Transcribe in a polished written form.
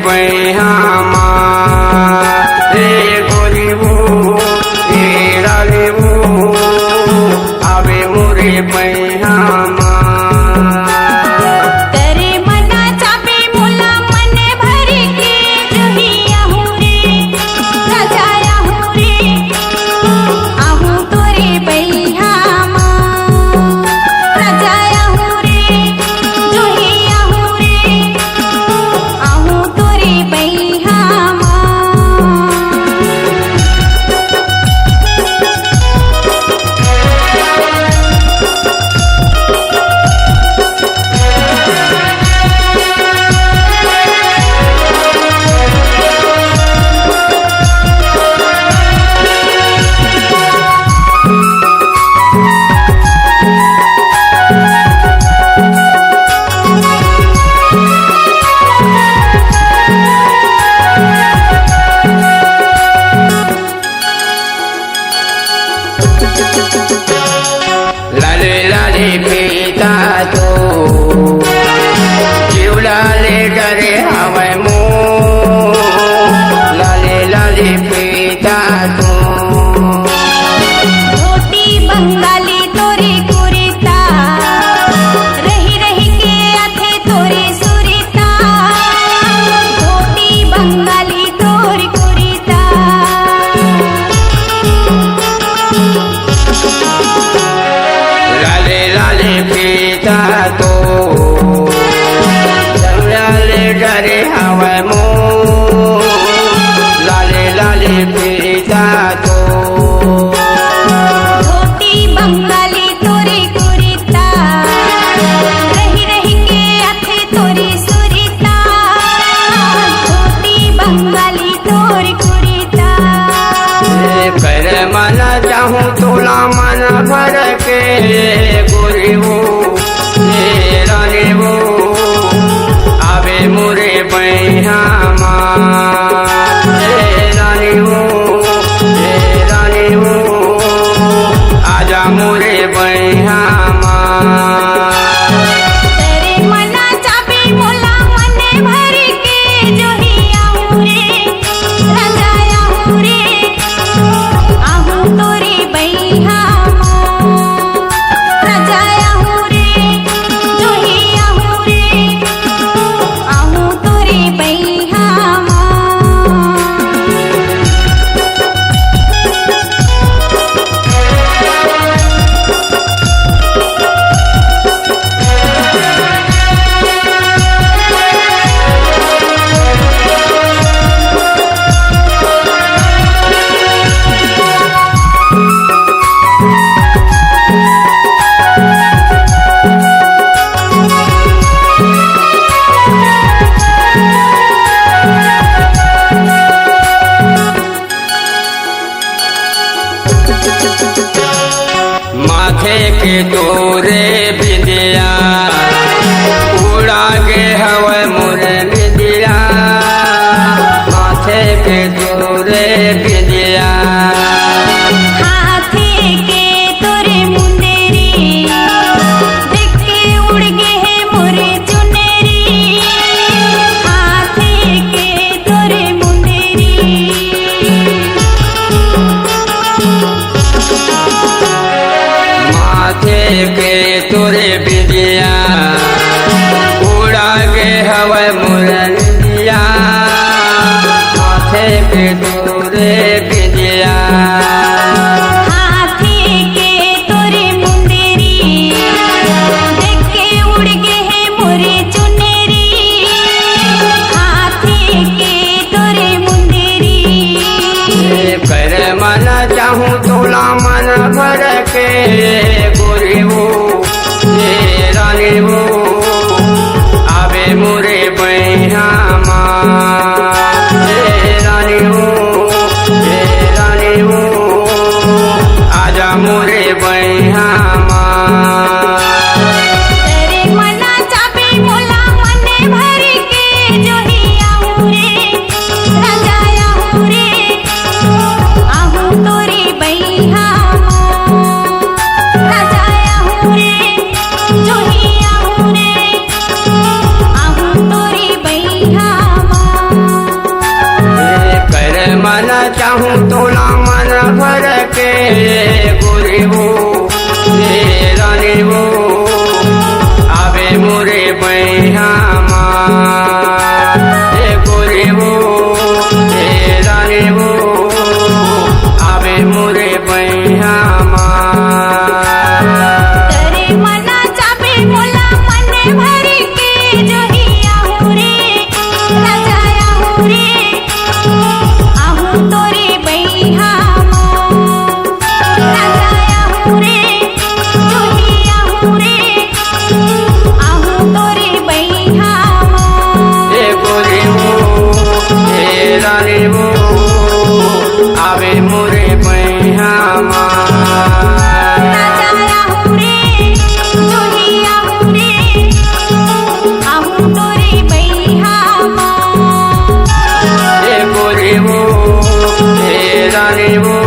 बैहामा रे गोरीबू रे रालेबू आवे मोरे बैहामा। तेरे मना चापे मुला मन भर के जोहिया हूँ रे राजाया हूँ रे आहूँ तोरे बैहामा राजाया हूँ रे जोहिया हूँ रे आहूँ तोरे बैहामा। लाले लाले पीता तो जीवलाले डरे हवे मो लाले लाले पीता तो रोटी बंगाली तोरे कुरिता रही रही के आथे तोरे सुरिता रोटी बंगाली तोरे कुरिता। लाले लाले पीता तो जीवलाले डरे हवे मो लाले लाले पीता तो रोटी बंगाली तोरे कुरिता रही रही के आथे तोरे सुरिता रोटी बंगाली तोरे कुरिता। कर मन चाहूँ तोला मन भर के गोरीबू रे रालेबू आवे मोरे बैहामा रे रालेबू आजा मोरे बैहामा। तेरे मना चापे मुला मन भर के जोहिया हूँ रे राजाया हूँ रे आहूँ तोरे बैहामा राजाया हूँ रे जोहिया हूँ रे आहूँ तोरे बैहामा। माथे के तोरे बिंदिया उड़ा के हवा मोरे बिंदिया माथे के तोरे बिंदिया हाथे के तोरे मुंदेरी देख के उड़ गे है मोरे चुनेरी हाथे के तोरे मुंदेरी। माथे के तोरे बिंदिया उड़ा के हवा मोरे बिंदिया माथे के तोरे बिंदिया हाथे के तोरे मुंदेरी देख के उड़ गे है मोरे चुनेरी हाथे के तोरे मुंदेरी। कर मन चाहूँ तोला मन भर के गोरीबू रे रालेबू आवे मोरे बैहामा रे रालेबू आजा मोरे बैहामा। तेरे मना चापे मुला मन भर के जोहिया हूँ रे राजाया हूँ रे आहूँ तोरे बैहामा राजाया हूँ रे जोहिया हूँ रे आहूँ मोरे बैहामा राजा आहू रे दुनिया आहू रे आहू तोरे बैहामा हे गोरे वो हे रानी वो